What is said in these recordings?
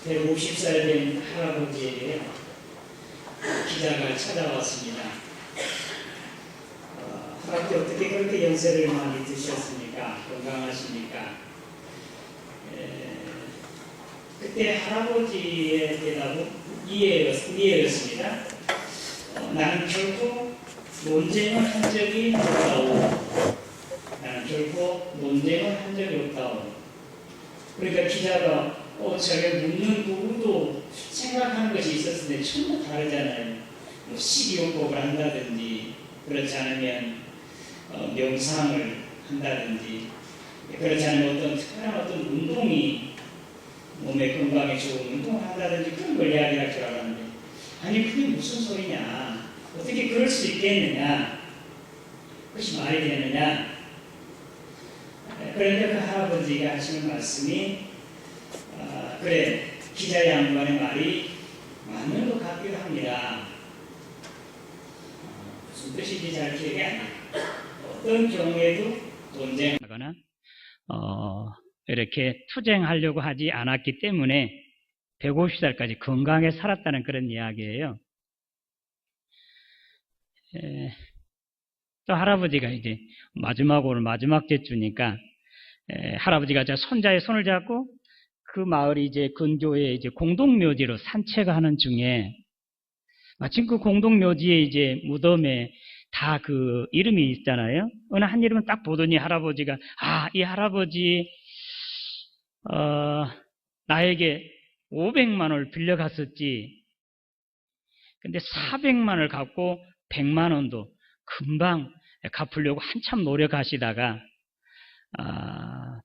150살 된 할아버지에게 기자가 찾아왔습니다. 할아버지 어떻게 그렇게 연세를 많이 드셨습니까? 건강하십니까? 그때 할아버지의 대답은 이해였습니다. 나는 결코 논쟁을 한 적이 없다오. 나는 결코 논쟁을 한 적이 없다오. 그러니까 기자가 저게 묻는 부분도 생각하는 것이 있었는데 전부 다르잖아요. 뭐 식이요법을 한다든지 그렇지 않으면 명상을 한다든지 그렇지 않으면 어떤 특별한 어떤 운동이 몸의 건강에 좋은 운동을 한다든지 그런 걸 이야기할 줄 알았는데 아니 그게 무슨 소리냐, 어떻게 그럴 수 있겠느냐, 그것이 말이 되느냐. 그런데 그 할아버지가 하시는 말씀이 그래, 기자 양반의 말이 맞는 것 같기도 합니다. 무슨 뜻인지 잘 기억이 안 나. 어떤 경우에도 논쟁하거나 이렇게 투쟁하려고 하지 않았기 때문에 150살까지 건강하게 살았다는 그런 이야기예요. 또 할아버지가 이제 오늘 마지막 제주니까 할아버지가 손자의 손을 잡고 그 마을이 이제 근교에 이제 공동묘지로 산책하는 중에 마침 그 공동묘지에 이제 무덤에 다 그 이름이 있잖아요. 어느 한 이름은 딱 보더니 할아버지가 이 할아버지 나에게 500만 원을 빌려갔었지. 근데 400만 원을 갚고 100만 원도 금방 갚으려고 한참 노력하시다가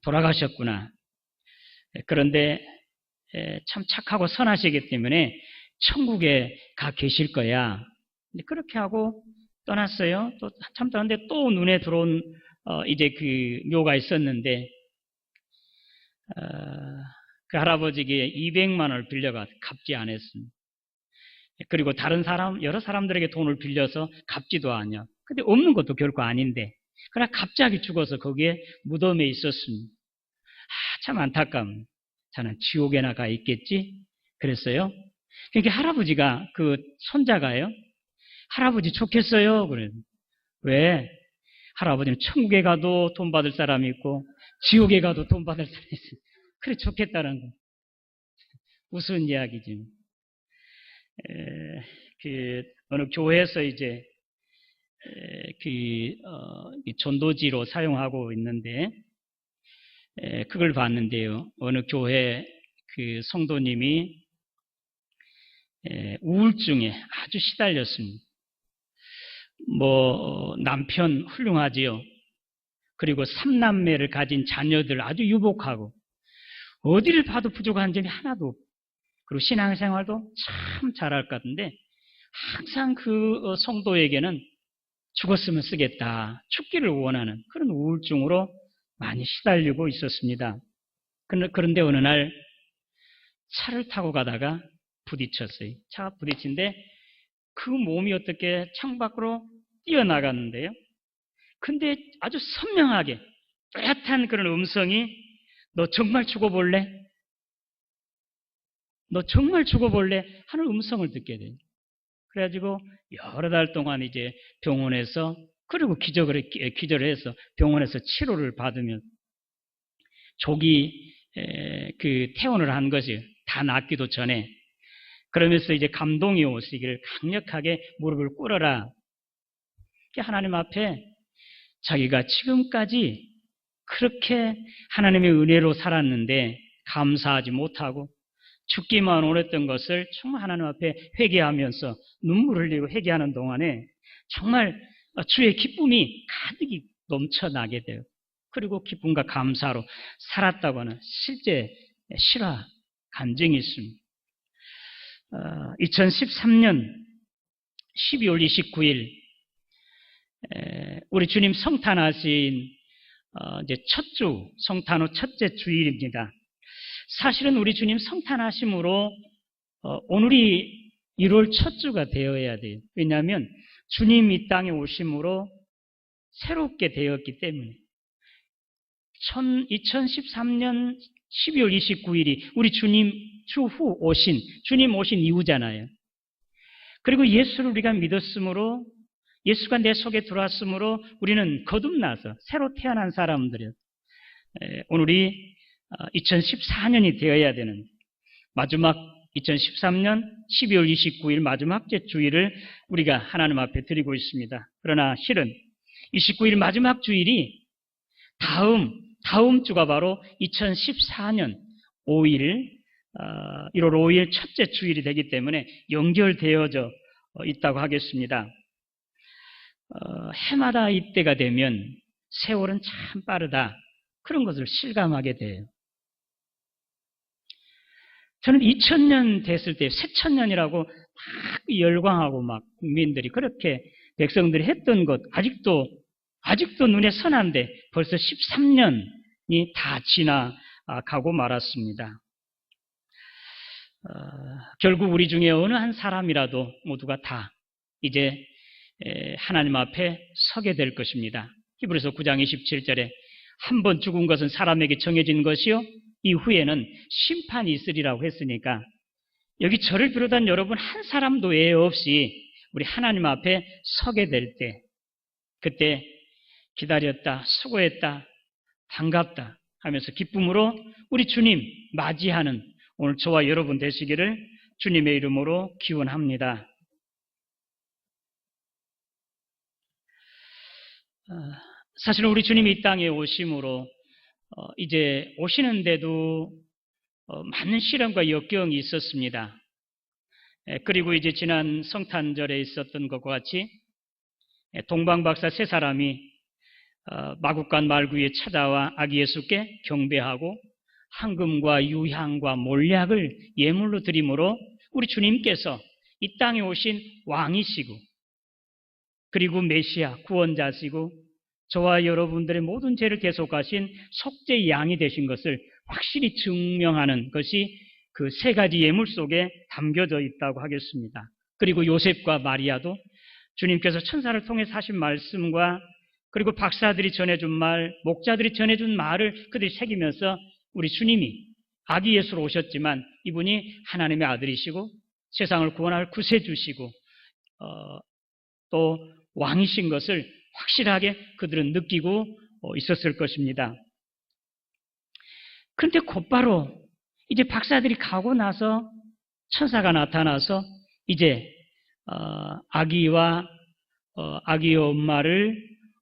돌아가셨구나. 그런데 참 착하고 선하시기 때문에 천국에 가 계실 거야. 그렇게 하고 떠났어요. 또 한참 떠났는데 또 눈에 들어온 이제 그 묘가 있었는데 그 할아버지에게 200만 원을 빌려가 갚지 않았습니다. 그리고 여러 사람들에게 돈을 빌려서 갚지도 않냐. 근데 없는 것도 결코 아닌데 그러나 갑자기 죽어서 거기에 무덤에 있었습니다. 참 안타까운. 저는 지옥에나 가 있겠지? 그랬어요. 그러니까 할아버지가 그 손자가요. 할아버지 좋겠어요. 그래. 왜? 할아버지는 천국에 가도 돈 받을 사람이 있고 지옥에 가도 돈 받을 사람이 있어요. 그래 좋겠다는 거. 무슨 이야기지? 어느 교회에서 이제 전도지로 사용하고 있는데 그걸 봤는데요. 어느 교회 그 성도님이 우울증에 아주 시달렸습니다. 남편 훌륭하지요. 그리고 3남매를 가진 자녀들 아주 유복하고 어디를 봐도 부족한 점이 하나도 없고 그리고 신앙생활도 참 잘할 것 같은데 항상 그 성도에게는 죽었으면 쓰겠다, 죽기를 원하는 그런 우울증으로 많이 시달리고 있었습니다. 그런데 어느 날 차를 타고 가다가 부딪혔어요. 차가 부딪힌데 그 몸이 어떻게 창밖으로 뛰어나갔는데요. 근데 아주 선명하게 뚜렷한 그런 음성이 너 정말 죽어볼래? 너 정말 죽어볼래? 하는 음성을 듣게 돼요. 그래가지고 여러 달 동안 이제 병원에서 그리고 기절을 해서 병원에서 치료를 받으면 조기 그 퇴원을 한 것이 다 낫기도 전에 그러면서 이제 감동이 오시기를 강력하게 무릎을 꿇어라. 하나님 앞에 자기가 지금까지 그렇게 하나님의 은혜로 살았는데 감사하지 못하고 죽기만 원했던 것을 정말 하나님 앞에 회개하면서 눈물을 흘리고 회개하는 동안에 정말 주의 기쁨이 가득히 넘쳐나게 돼요. 그리고 기쁨과 감사로 살았다고 하는 실제 실화 간증이 있습니다. 2013년 12월 29일 우리 주님 성탄하신 이제 첫 주, 성탄 후 첫째 주일입니다. 사실은 우리 주님 성탄하심으로 오늘이 1월 첫 주가 되어야 돼요. 왜냐하면 주님 이 땅에 오심으로 새롭게 되었기 때문에 2013년 12월 29일이 우리 주님 추후 오신, 주님 오신 이후잖아요. 그리고 예수를 우리가 믿었으므로, 예수가 내 속에 들어왔으므로 우리는 거듭나서 새로 태어난 사람들이에요. 오늘이 2014년이 되어야 되는 마지막 2013년 12월 29일 마지막 주일을 우리가 하나님 앞에 드리고 있습니다. 그러나 실은 29일 마지막 주일이 다음 주가 바로 2014년 5일, 1월 5일 첫째 주일이 되기 때문에 연결되어져 있다고 하겠습니다. 해마다 이때가 되면 세월은 참 빠르다. 그런 것을 실감하게 돼요. 저는 2000년 됐을 때 새천년이라고 막 열광하고 막 국민들이 그렇게 백성들이 했던 것 아직도 눈에 선한데 벌써 13년이 다 지나가고 말았습니다. 결국 우리 중에 어느 한 사람이라도 모두가 다 이제 하나님 앞에 서게 될 것입니다. 히브리서 9장 27절에 한 번 죽은 것은 사람에게 정해진 것이요 이후에는 심판이 있으리라고 했으니까 여기 저를 비롯한 여러분 한 사람도 외에 없이 우리 하나님 앞에 서게 될 때, 그때 기다렸다, 수고했다, 반갑다 하면서 기쁨으로 우리 주님 맞이하는 오늘 저와 여러분 되시기를 주님의 이름으로 기원합니다. 사실 우리 주님이 이 땅에 오심으로 이제 오시는데도 많은 시련과 역경이 있었습니다. 그리고 이제 지난 성탄절에 있었던 것과 같이 동방박사 세 사람이 마국간 말구에 찾아와 아기 예수께 경배하고 황금과 유향과 몰약을 예물로 드림으로 우리 주님께서 이 땅에 오신 왕이시고 그리고 메시아 구원자시고 저와 여러분들의 모든 죄를 대속하신 속죄의 양이 되신 것을 확실히 증명하는 것이 그 세 가지 예물 속에 담겨져 있다고 하겠습니다. 그리고 요셉과 마리아도 주님께서 천사를 통해 하신 말씀과 그리고 박사들이 전해준 말, 목자들이 전해준 말을 그들이 새기면서 우리 주님이 아기 예수로 오셨지만 이분이 하나님의 아들이시고 세상을 구원할 구세주시고 또 왕이신 것을 확실하게 그들은 느끼고 있었을 것입니다. 그런데 곧바로 이제 박사들이 가고 나서 천사가 나타나서 이제 아기와 아기의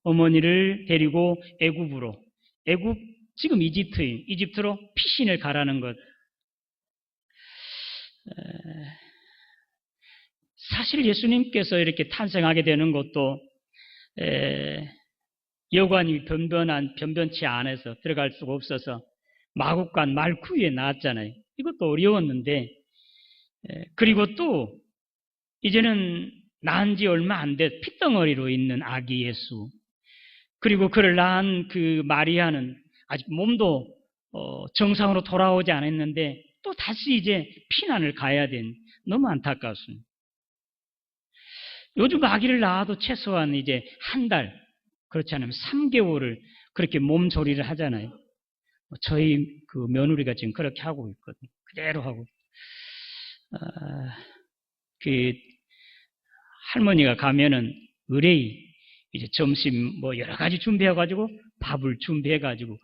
어머니를 데리고 애굽 지금 이집트로 피신을 가라는 것. 사실 예수님께서 이렇게 탄생하게 되는 것도 여관이 변변치 않아서 들어갈 수가 없어서 마국간 말구에 나왔잖아요. 이것도 어려웠는데 그리고 또 이제는 낳은 지 얼마 안 돼 핏덩어리로 있는 아기 예수, 그리고 그를 낳은 그 마리아는 아직 몸도 정상으로 돌아오지 않았는데 또 다시 이제 피난을 가야 된, 너무 안타깝습니다. 요즘 아기를 낳아도 최소한 이제 한 달, 그렇지 않으면 3개월을 그렇게 몸조리를 하잖아요. 저희 그 며느리가 지금 그렇게 하고 있거든요. 그대로 하고. 그 할머니가 가면은 의뢰이 이제 점심 뭐 여러 가지 준비해가지고 밥을 준비해가지고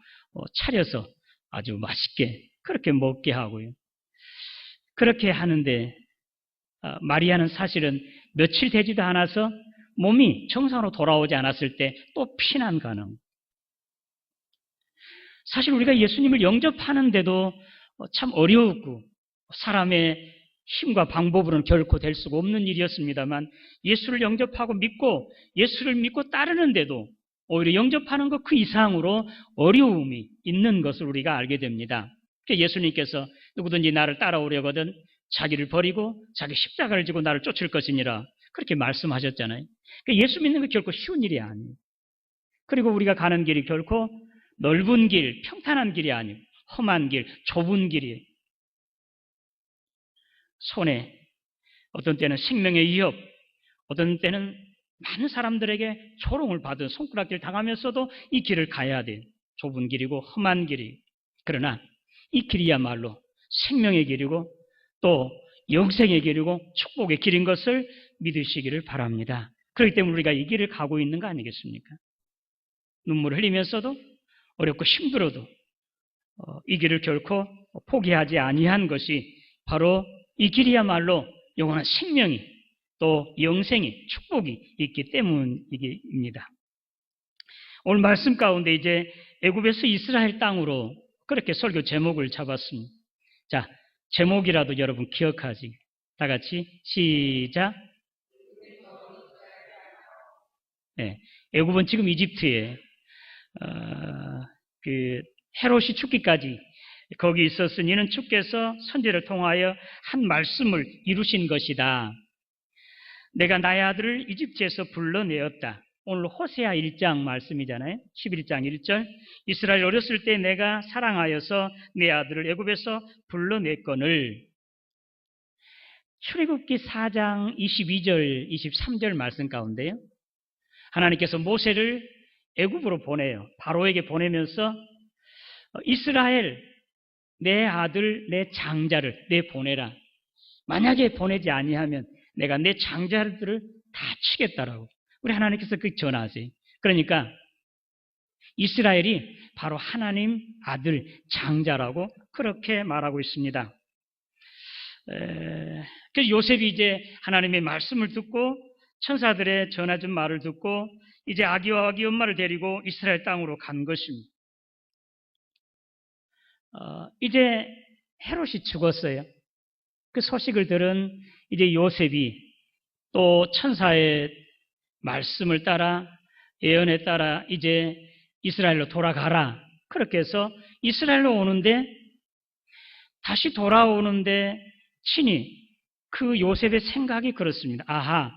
차려서 아주 맛있게 그렇게 먹게 하고요. 그렇게 하는데 마리아는 사실은 며칠 되지도 않아서 몸이 정상으로 돌아오지 않았을 때 또 피난 가능. 사실 우리가 예수님을 영접하는데도 참 어려웠고 사람의 힘과 방법으로는 결코 될 수가 없는 일이었습니다만 예수를 영접하고 믿고 예수를 믿고 따르는데도 오히려 영접하는 것 그 이상으로 어려움이 있는 것을 우리가 알게 됩니다. 예수님께서 누구든지 나를 따라오려거든 자기를 버리고 자기 십자가를 지고 나를 쫓을 것이니라 그렇게 말씀하셨잖아요. 예수 믿는 게 결코 쉬운 일이 아니에요. 그리고 우리가 가는 길이 결코 넓은 길, 평탄한 길이 아니고 험한 길, 좁은 길이에요. 손해, 어떤 때는 생명의 위협, 어떤 때는 많은 사람들에게 조롱을 받은 손가락질 당하면서도 이 길을 가야 돼요. 좁은 길이고 험한 길이. 그러나 이 길이야말로 생명의 길이고 또 영생의 길이고 축복의 길인 것을 믿으시기를 바랍니다. 그렇기 때문에 우리가 이 길을 가고 있는 거 아니겠습니까? 눈물을 흘리면서도 어렵고 힘들어도 이 길을 결코 포기하지 아니한 것이 바로 이 길이야말로 영원한 생명이 또 영생이 축복이 있기 때문입니다. 오늘 말씀 가운데 이제 애굽에서 이스라엘 땅으로 그렇게 설교 제목을 잡았습니다. 자, 제목이라도 여러분 기억하지. 다 같이 시작. 네, 애굽은 지금 이집트에 헤롯이 죽기까지 거기 있었으니 이는 주께서 선지자를 통하여 한 말씀을 이루신 것이다. 내가 나의 아들을 이집트에서 불러내었다. 오늘 호세아 1장 말씀이잖아요. 11장 1절. 이스라엘 어렸을 때 내가 사랑하여서 내 아들을 애굽에서 불러냈거늘. 출애굽기 4장 22절 23절 말씀 가운데요. 하나님께서 모세를 애굽으로 보내요. 바로에게 보내면서 이스라엘 내 아들 내 장자를 내 보내라. 만약에 보내지 아니하면 내가 내 장자들을 다 치겠다라고 우리 하나님께서 그렇게 전하세요. 그러니까 이스라엘이 바로 하나님 아들 장자라고 그렇게 말하고 있습니다. 그래서 요셉이 이제 하나님의 말씀을 듣고 천사들의 전해준 말을 듣고 이제 아기와 아기 엄마를 데리고 이스라엘 땅으로 간 것입니다. 이제 헤롯이 죽었어요. 그 소식을 들은 이제 요셉이 또 천사의 말씀을 따라 예언에 따라 이제 이스라엘로 돌아가라. 그렇게 해서 이스라엘로 오는데 다시 돌아오는데 친히 그 요셉의 생각이 그렇습니다. 아하,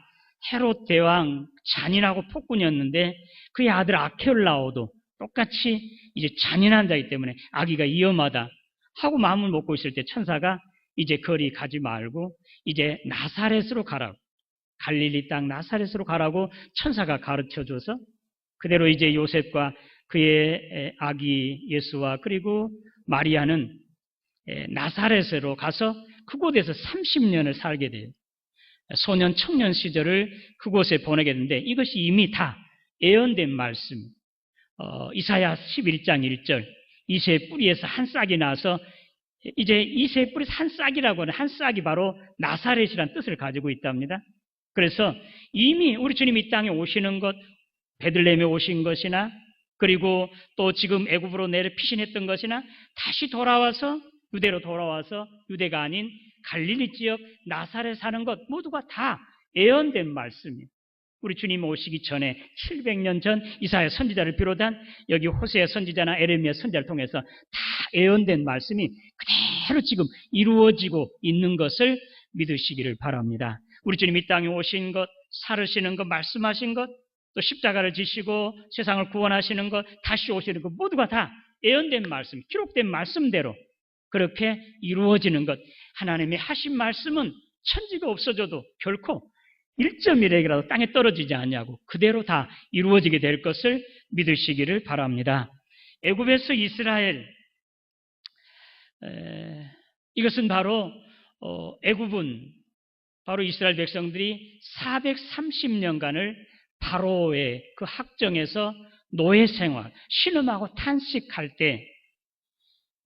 헤롯 대왕 잔인하고 폭군이었는데 그의 아들 아케올라오도 똑같이 이제 잔인한 자이기 때문에 아기가 위험하다 하고 마음을 먹고 있을 때 천사가 이제 거리 가지 말고 이제 나사렛으로 가라고, 갈릴리 땅 나사렛으로 가라고 천사가 가르쳐줘서 그대로 이제 요셉과 그의 아기 예수와 그리고 마리아는 나사렛으로 가서 그곳에서 30년을 살게 돼요. 소년 청년 시절을 그곳에 보내게 되는데 이것이 이미 다 예언된 말씀. 이사야 11장 1절 이새의 뿌리에서 한 싹이 나서 이제 이새의 뿌리에서 한 싹이라고 하는 한 싹이 바로 나사렛이라는 뜻을 가지고 있답니다. 그래서 이미 우리 주님이 이 땅에 오시는 것, 베들레헴에 오신 것이나 그리고 또 지금 애굽으로 내려 피신했던 것이나 다시 돌아와서 유대로 돌아와서 유대가 아닌 갈릴리 지역 나사렛 사는 것 모두가 다 예언된 말씀이에요. 우리 주님 오시기 전에 700년 전 이사야 선지자를 비롯한 여기 호세아 선지자나 에레미야 선지자를 통해서 다 예언된 말씀이 그대로 지금 이루어지고 있는 것을 믿으시기를 바랍니다. 우리 주님 이 땅에 오신 것, 살으시는 것, 말씀하신 것, 또 십자가를 지시고 세상을 구원하시는 것, 다시 오시는 것 모두가 다 예언된 말씀, 기록된 말씀대로 그렇게 이루어지는 것. 하나님의 하신 말씀은 천지가 없어져도 결코 1.1핵이라도 땅에 떨어지지 않냐고 그대로 다 이루어지게 될 것을 믿으시기를 바랍니다. 애굽에서 이스라엘, 이것은 바로 애굽은 바로 이스라엘 백성들이 430년간을 바로의 그 학정에서 노예 생활, 신음하고 탄식할 때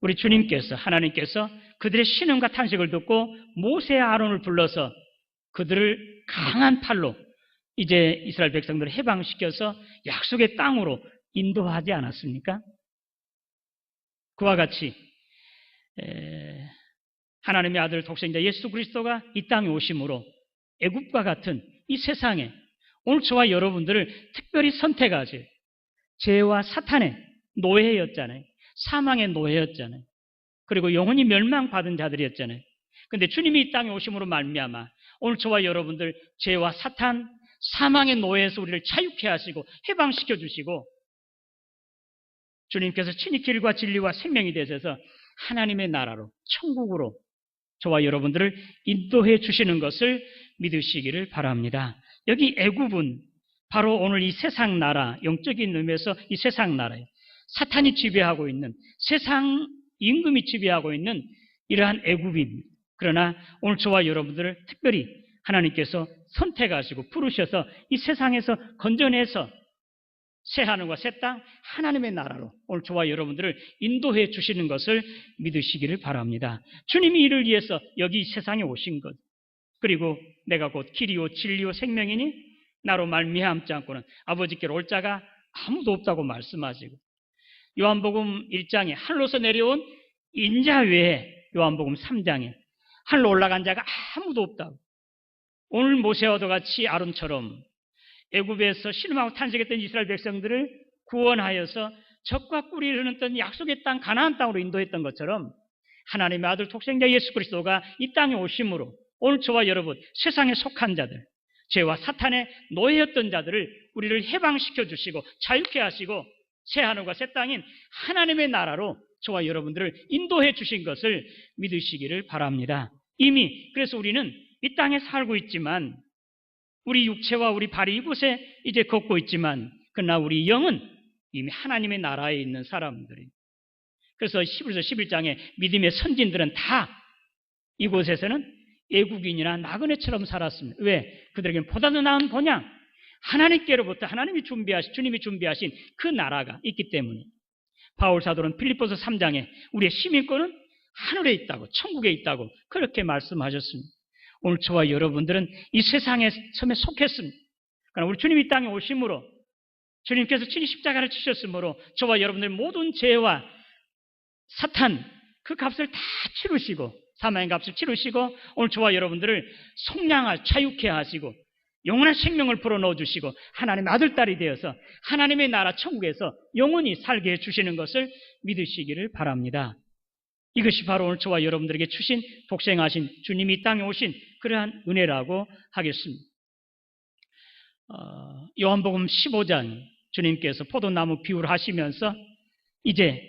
우리 주님께서 하나님께서 그들의 신음과 탄식을 듣고 모세와 아론을 불러서 그들을 강한 팔로 이제 이스라엘 백성들을 해방시켜서 약속의 땅으로 인도하지 않았습니까? 그와 같이 하나님의 아들 독생자 예수 그리스도가 이 땅에 오심으로 애굽과 같은 이 세상에 오늘 저와 여러분들을 특별히 선택하세요. 죄와 사탄의 노예였잖아요. 사망의 노예였잖아요. 그리고 영원히 멸망받은 자들이었잖아요. 그런데 주님이 이 땅에 오심으로 말미암아 오늘 저와 여러분들 죄와 사탄, 사망의 노예에서 우리를 자유케 하시고 해방시켜 주시고 주님께서 친히 길과 진리와 생명이 되셔서 하나님의 나라로 천국으로 저와 여러분들을 인도해 주시는 것을 믿으시기를 바랍니다. 여기 애굽은 바로 오늘 이 세상 나라, 영적인 의미에서 이 세상 나라예요. 사탄이 지배하고 있는 세상 임금이 지배하고 있는 이러한 애굽입니다. 그러나 오늘 저와 여러분들을 특별히 하나님께서 선택하시고 부르셔서 이 세상에서 건져내서 새하늘과 새 땅 하나님의 나라로 오늘 저와 여러분들을 인도해 주시는 것을 믿으시기를 바랍니다. 주님이 이를 위해서 여기 세상에 오신 것, 그리고 내가 곧 길이요 진리요 생명이니 나로 말미암지 않고는 아버지께로 올 자가 아무도 없다고 말씀하시고, 요한복음 1장에 하늘로서 내려온 인자 외에 요한복음 3장에 하늘로 올라간 자가 아무도 없다고, 오늘 모세와도 같이 아론처럼 애굽에서 신음하고 탄식했던 이스라엘 백성들을 구원하여서 적과 꿀이 흐르는 약속의 땅 가나안 땅으로 인도했던 것처럼 하나님의 아들 독생자 예수 그리스도가 이 땅에 오심으로 오늘 저와 여러분 세상에 속한 자들, 죄와 사탄의 노예였던 자들을 우리를 해방시켜 주시고 자유케 하시고 새하늘과 새 땅인 하나님의 나라로 저와 여러분들을 인도해 주신 것을 믿으시기를 바랍니다. 이미 그래서 우리는 이 땅에 살고 있지만, 우리 육체와 우리 발이 이곳에 이제 걷고 있지만, 그러나 우리 영은 이미 하나님의 나라에 있는 사람들이. 그래서 히브리서 11장에 믿음의 선진들은 다 이곳에서는 애국인이나 나그네처럼 살았습니다. 왜? 그들에게는 보다도 나은 본향, 하나님께로부터 하나님이 주님이 준비하신 그 나라가 있기 때문에. 바울 사도는 빌립보서 3장에 우리의 시민권은 하늘에 있다고, 천국에 있다고 그렇게 말씀하셨습니다. 오늘 저와 여러분들은 이 세상에 처음에 속했습니다. 그러나 우리 주님이 이 땅에 오심으로, 주님께서 친히 십자가를 치셨으므로 저와 여러분들 모든 죄와 사탄 그 값을 다 치르시고, 사망의 값을 치르시고 오늘 저와 여러분들을 속량할, 자유케 하시고 영원한 생명을 불어넣어 주시고 하나님의 아들, 딸이 되어서 하나님의 나라 천국에서 영원히 살게 해주시는 것을 믿으시기를 바랍니다. 이것이 바로 오늘 저와 여러분들에게 주신 독생하신 주님이 이 땅에 오신 그러한 은혜라고 하겠습니다. 요한복음 15장 주님께서 포도나무 비유를 하시면서 이제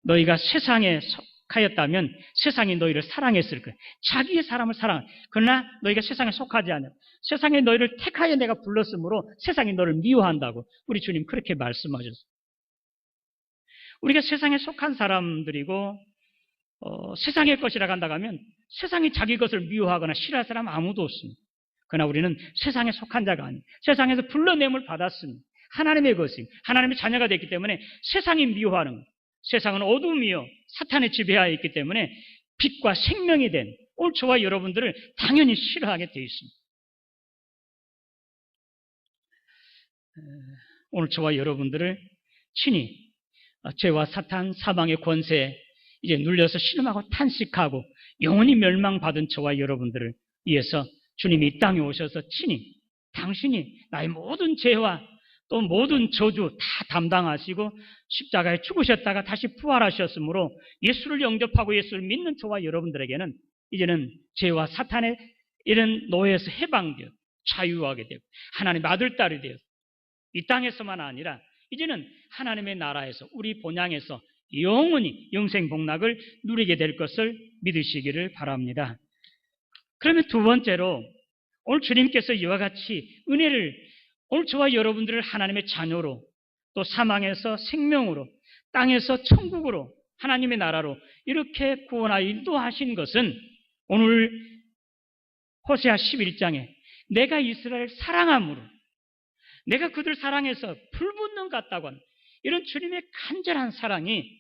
너희가 세상에 속하였다면 세상이 너희를 사랑했을 거야. 자기의 사람을 사랑. 그러나 너희가 세상에 속하지 않아. 세상에 너희를 택하여 내가 불렀으므로 세상이 너를 미워한다고 우리 주님 그렇게 말씀하셨어요. 우리가 세상에 속한 사람들이고 세상의 것이라고 한다고 하면 세상이 자기 것을 미워하거나 싫어할 사람 아무도 없습니다. 그러나 우리는 세상에 속한 자가 아니에요. 세상에서 불러냄을 받았습니다. 하나님의 것이, 하나님의 자녀가 됐기 때문에 세상이 미워하는 거예요. 세상은 어둠이요 사탄의 지배하에 있기 때문에 빛과 생명이 된 오늘 저와 여러분들을 당연히 싫어하게 되어 있습니다. 오늘 저와 여러분들을 친히 죄와 사탄, 사망의 권세에 이제 눌려서 신음하고 탄식하고 영원히 멸망받은 저와 여러분들을 위해서 주님이 이 땅에 오셔서 친히 당신이 나의 모든 죄와 또 모든 저주 다 담당하시고 십자가에 죽으셨다가 다시 부활하셨으므로 예수를 영접하고 예수를 믿는 저와 여러분들에게는 이제는 죄와 사탄의 이런 노예에서 해방되어 자유하게 되고 하나님의 아들, 딸이 되어 이 땅에서만 아니라 이제는 하나님의 나라에서 우리 본향에서 영원히 영생 복락을 누리게 될 것을 믿으시기를 바랍니다. 그러면 두 번째로 오늘 주님께서 이와 같이 은혜를 오늘 저와 여러분들을 하나님의 자녀로 또 사망에서 생명으로 땅에서 천국으로 하나님의 나라로 이렇게 구원하여 인도하신 것은 오늘 호세아 11장에 내가 이스라엘을 사랑함으로 내가 그들 사랑해서 불붙는 것 같다고 하는 이런 주님의 간절한 사랑이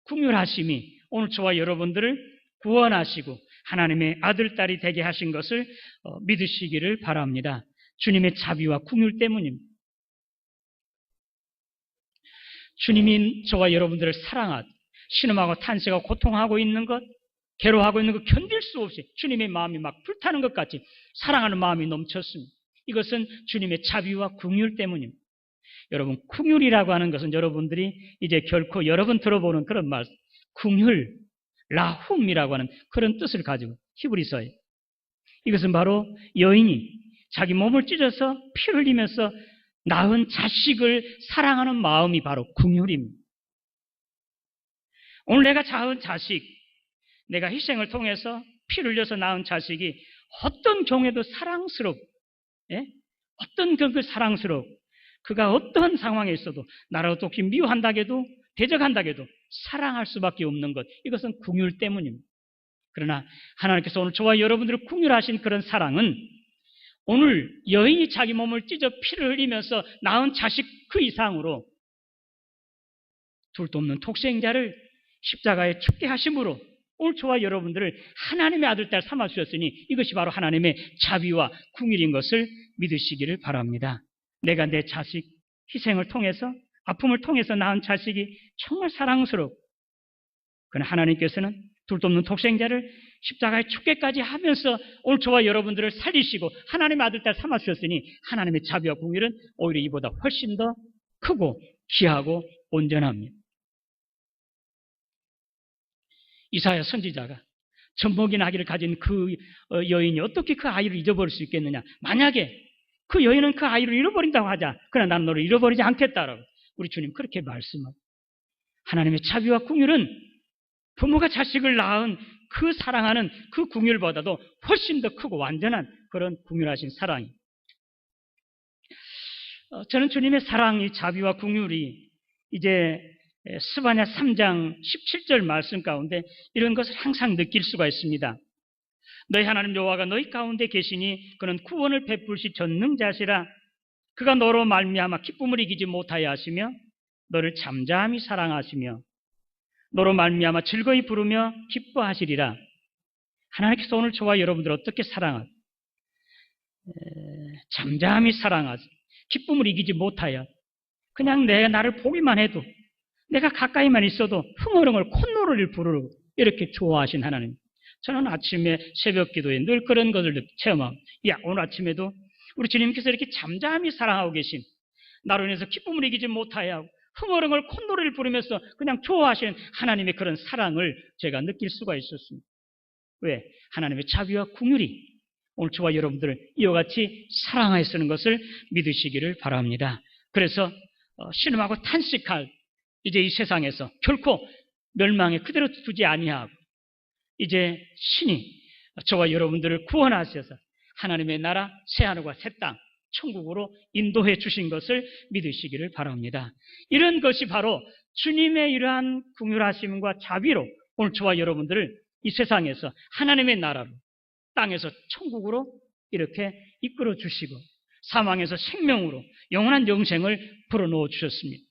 긍휼하심이 오늘 저와 여러분들을 구원하시고 하나님의 아들, 딸이 되게 하신 것을 믿으시기를 바랍니다. 주님의 자비와 긍휼 때문입니다. 주님이 저와 여러분들을 사랑하고 신음하고 탄식하고 고통하고 있는 것, 괴로워하고 있는 것 견딜 수 없이 주님의 마음이 막 불타는 것 같이 사랑하는 마음이 넘쳤습니다. 이것은 주님의 자비와 긍휼 때문입니다. 여러분, 긍휼이라고 하는 것은 여러분들이 이제 결코 여러 번 들어보는 그런 말, 긍휼, 라훔이라고 하는 그런 뜻을 가지고 히브리서에 이것은 바로 여인이 자기 몸을 찢어서 피 흘리면서 낳은 자식을 사랑하는 마음이 바로 긍휼입니다. 오늘 내가 낳은 자식, 내가 희생을 통해서 피 흘려서 낳은 자식이 어떤 경우에도 사랑스럽고, 어떤 그 사랑스럽고, 그가 어떤 상황에 있어도 나를 어떻게 미워한다 해도 대적한다고 해도 사랑할 수밖에 없는 것, 이것은 긍휼 때문입니다. 그러나 하나님께서 오늘 저와 여러분들을 긍휼하신 그런 사랑은 오늘 여인이 자기 몸을 찢어 피를 흘리면서 낳은 자식 그 이상으로 둘도 없는 독생자를 십자가에 죽게 하심으로 오늘 저와 여러분들을 하나님의 아들, 딸 삼아 주셨으니 이것이 바로 하나님의 자비와 긍휼인 것을 믿으시기를 바랍니다. 내가 내 자식 희생을 통해서, 아픔을 통해서 낳은 자식이 정말 사랑스럽고, 그러나 하나님께서는 둘도 없는 독생자를 십자가에 죽게까지 하면서 오늘 저와 여러분들을 살리시고 하나님의 아들, 딸 삼아 주셨으니 하나님의 자비와 긍휼은 오히려 이보다 훨씬 더 크고 귀하고 온전합니다. 이사야 선지자가 젖먹인 아기를 가진 그 여인이 어떻게 그 아이를 잊어버릴 수 있겠느냐. 만약에 그 여인은 그 아이를 잃어버린다고 하자. 그러나 나는 너를 잃어버리지 않겠다라고 우리 주님 그렇게 말씀합니다. 하나님의 자비와 긍휼은 부모가 자식을 낳은 그 사랑하는 그 긍휼보다도 훨씬 더 크고 완전한 그런 긍휼하신 사랑이. 저는 주님의 사랑이, 자비와 긍휼이 이제 스바냐 3장 17절 말씀 가운데 이런 것을 항상 느낄 수가 있습니다. 너희 하나님 여호와가 너희 가운데 계시니 그는 구원을 베풀시 전능자시라. 그가 너로 말미암아 기쁨을 이기지 못하여 하시며 너를 잠잠히 사랑하시며 너로 말미암아 즐거이 부르며 기뻐하시리라. 하나님께서 오늘 저와 여러분들 어떻게 사랑하죠? 잠잠히 하지 기쁨을 이기지 못하여 그냥 내가 나를 보기만 해도, 내가 가까이만 있어도 흥얼흥얼 콧노래를 부르고 이렇게 좋아하신 하나님. 저는 아침에 새벽 기도에 늘 그런 것을 체험하고, 오늘 아침에도 우리 주님께서 이렇게 잠잠히 사랑하고 계신, 나로 인해서 기쁨을 이기지 못하여 하고 흥얼흥얼 콧노래를 부르면서 그냥 좋아하시는 하나님의 그런 사랑을 제가 느낄 수가 있었습니다. 왜? 하나님의 자비와 긍휼이 오늘 저와 여러분들을 이와 같이 사랑하여 쓰는 것을 믿으시기를 바랍니다. 그래서 신음하고 탄식할 이제 이 세상에서 결코 멸망에 그대로 두지 아니하고 이제 신이 저와 여러분들을 구원하셔서 하나님의 나라 새하늘과 새 땅 천국으로 인도해 주신 것을 믿으시기를 바랍니다. 이런 것이 바로 주님의 이러한 긍휼하심과 자비로 오늘 저와 여러분들을 이 세상에서 하나님의 나라로, 땅에서 천국으로 이렇게 이끌어 주시고 사망에서 생명으로 영원한 영생을 불어넣어 주셨습니다.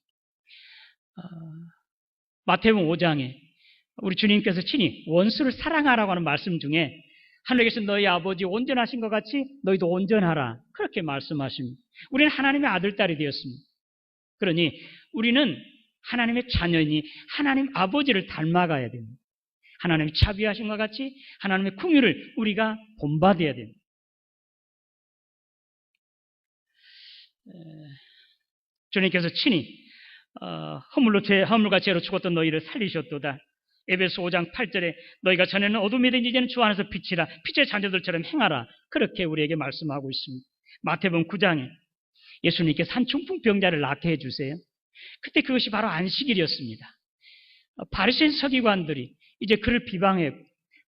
마태복음 5장에 우리 주님께서 친히 원수를 사랑하라고 하는 말씀 중에 하늘에 계신 너희 아버지 온전하신 것 같이 너희도 온전하라, 그렇게 말씀하십니다. 우리는 하나님의 아들, 딸이 되었습니다. 그러니 우리는 하나님의 자녀니 하나님 아버지를 닮아가야 됩니다. 하나님의 자비하신 것 같이 하나님의 긍휼을 우리가 본받아야 됩니다. 주님께서 친히 허물과 죄로 죽었던 너희를 살리셨도다. 에베소 5장 8절에 너희가 전에는 어둠이든 이제는 주 안에서 빛이라, 빛의 자녀들처럼 행하라, 그렇게 우리에게 말씀하고 있습니다. 마태복음 9장에 예수님께서 한 중풍병자를 낫게 해주세요. 그때 그것이 바로 안식일이었습니다. 바리새인 서기관들이 이제 그를 비방했고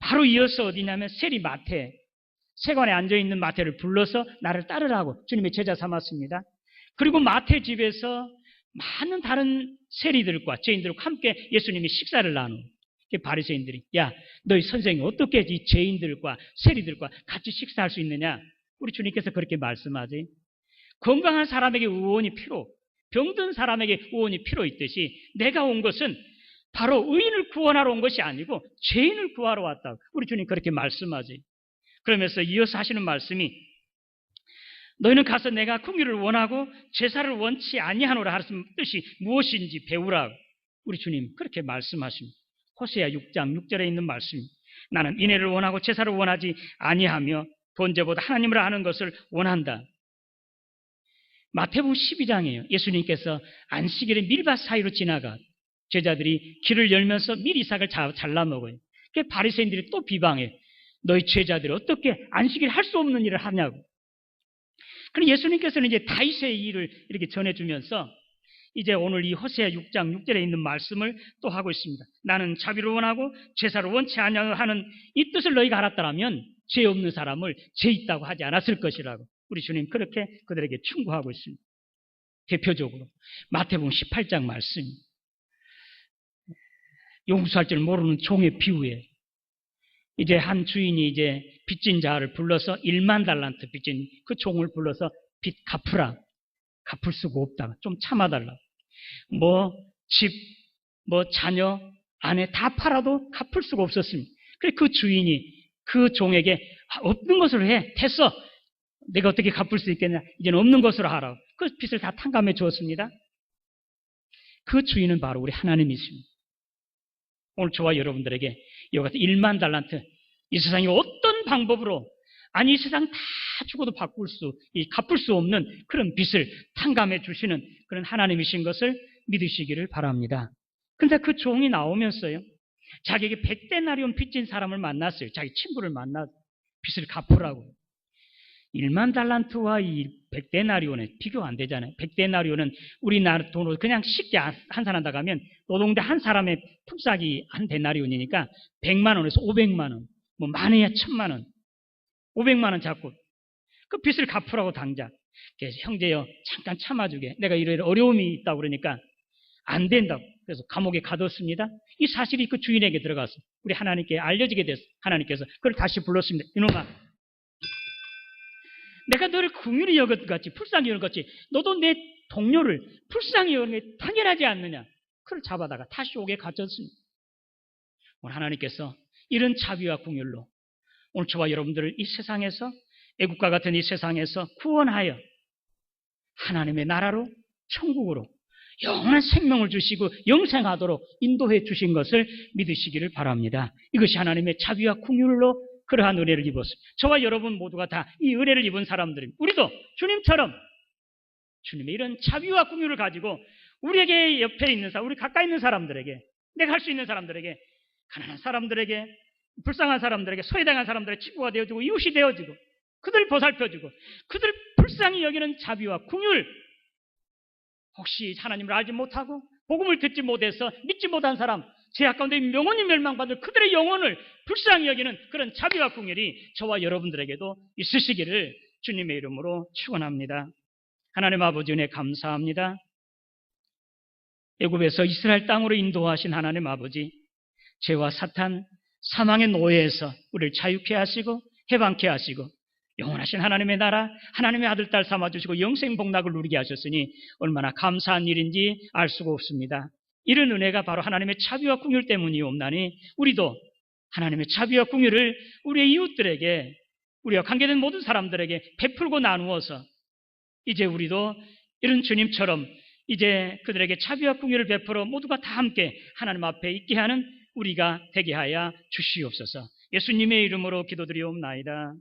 바로 이어서 어디냐면 세리 마태, 세관에 앉아있는 마태를 불러서 나를 따르라고 주님의 제자 삼았습니다. 그리고 마태 집에서 많은 다른 세리들과 죄인들과 함께 예수님이 식사를 나누고, 바리새인들이 너희 선생이 어떻게 이 죄인들과 세리들과 같이 식사할 수 있느냐? 우리 주님께서 그렇게 말씀하지. 건강한 사람에게 의원이 필요, 병든 사람에게 의원이 필요 있듯이 내가 온 것은 바로 의인을 구원하러 온 것이 아니고 죄인을 구하러 왔다고 우리 주님 그렇게 말씀하지. 그러면서 이어서 하시는 말씀이 너희는 가서 내가 긍휼을 원하고 제사를 원치 아니하노라 하신 뜻이 무엇인지 배우라고 우리 주님 그렇게 말씀하십니다. 호세아 6장 6절에 있는 말씀. 나는 인애를 원하고 제사를 원하지 아니하며 번제보다 하나님을 아는 것을 원한다. 마태복음 12장이에요. 예수님께서 안식일에 밀밭 사이로 지나가 제자들이 길을 열면서 밀이삭을 잘라 먹어요. 그 바리새인들이 또 비방해. 너희 제자들이 어떻게 안식일 할 수 없는 일을 하냐고. 그럼 예수님께서는 이제 다윗의 일을 이렇게 전해주면서 이제 오늘 이 호세아 6장 6절에 있는 말씀을 또 하고 있습니다. 나는 자비를 원하고 제사를 원치 아니하는 이 뜻을 너희가 알았다면 죄 없는 사람을 죄 있다고 하지 않았을 것이라고 우리 주님 그렇게 그들에게 충고하고 있습니다. 대표적으로 마태복음 18장 말씀입니다. 용서할 줄 모르는 종의 비유예요. 이제 한 주인이 이제 빚진 자를 불러서 1만 달란트 빚진 그 종을 불러서 빚 갚으라. 갚을 수가 없다. 좀 참아달라. 집, 자녀, 아내 다 팔아도 갚을 수가 없었습니다. 그래서 그 주인이 그 종에게 없는 것으로 해. 됐어. 내가 어떻게 갚을 수 있겠냐. 이제는 없는 것으로 하라고. 그 빚을 다 탕감해 주었습니다. 그 주인은 바로 우리 하나님이십니다. 오늘 저와 여러분들에게 이와 같은 1만 달란트, 이 세상에 어떤 방법으로, 아니 이 세상 다 죽어도 갚을 수 없는 그런 빚을 탕감해 주시는 그런 하나님이신 것을 믿으시기를 바랍니다. 그런데 그 종이 나오면서요, 자기에게 100데나리온 빚진 사람을 만났어요. 자기 친구를 만나서 빚을 갚으라고. 1만 달란트와 이 100데나리온에 비교가 안 되잖아요. 100데나리온은 우리나라 돈으로 그냥 쉽게 환산한다고 하면 노동자 한 사람의 품삯이 한 데나리온이니까 100만 원에서 500만 원, 많아야 1000만 원, 500만 원 잡고 그 빚을 갚으라고 당장. 그래서 형제여 잠깐 참아주게. 내가 이런 어려움이 있다고 그러니까 안 된다고. 그래서 감옥에 가뒀습니다. 이 사실이 그 주인에게 들어가서 우리 하나님께 알려지게 됐어. 하나님께서 그걸 다시 불렀습니다. 이놈아, 내가 너를 긍휼히 여겼같이 불쌍히 여겼지 너도 내 동료를 불쌍히 여기는 게 당연하지 않느냐. 그를 잡아다가 다시 옥에 갇혔습니다. 오늘 하나님께서 이런 자비와 긍휼로 오늘 저와 여러분들을 이 세상에서, 애국과 같은 이 세상에서 구원하여 하나님의 나라로, 천국으로 영원한 생명을 주시고 영생하도록 인도해 주신 것을 믿으시기를 바랍니다. 이것이 하나님의 자비와 긍휼로 그러한 은혜를 입었습니다. 저와 여러분 모두가 다 이 은혜를 입은 사람들입니다. 우리도 주님처럼 주님의 이런 자비와 긍휼을 가지고 우리에게 옆에 있는 사람, 우리 가까이 있는 사람들에게, 내가 할 수 있는 사람들에게, 가난한 사람들에게, 불쌍한 사람들에게, 소외당한 사람들에게 친구가 되어주고 이웃이 되어주고 그들 보살펴주고 그들 불쌍히 여기는 자비와 긍휼, 혹시 하나님을 알지 못하고 복음을 듣지 못해서 믿지 못한 사람, 죄악 가운데 영원히 멸망받을 그들의 영혼을 불쌍히 여기는 그런 자비와 긍휼이 저와 여러분들에게도 있으시기를 주님의 이름으로 축원합니다. 하나님 아버지 은혜 감사합니다. 애굽에서 이스라엘 땅으로 인도하신 하나님 아버지, 죄와 사탄, 사망의 노예에서 우리를 자유케 하시고 해방케 하시고 영원하신 하나님의 나라, 하나님의 아들, 딸 삼아주시고 영생 복락을 누리게 하셨으니 얼마나 감사한 일인지 알 수가 없습니다. 이런 은혜가 바로 하나님의 자비와 긍휼 때문이옵나니 우리도 하나님의 자비와 긍휼을 우리의 이웃들에게, 우리와 관계된 모든 사람들에게 베풀고 나누어서 이제 우리도 이런 주님처럼 이제 그들에게 자비와 긍휼을 베풀어 모두가 다 함께 하나님 앞에 있게 하는 우리가 되게 하여 주시옵소서. 예수님의 이름으로 기도드리옵나이다.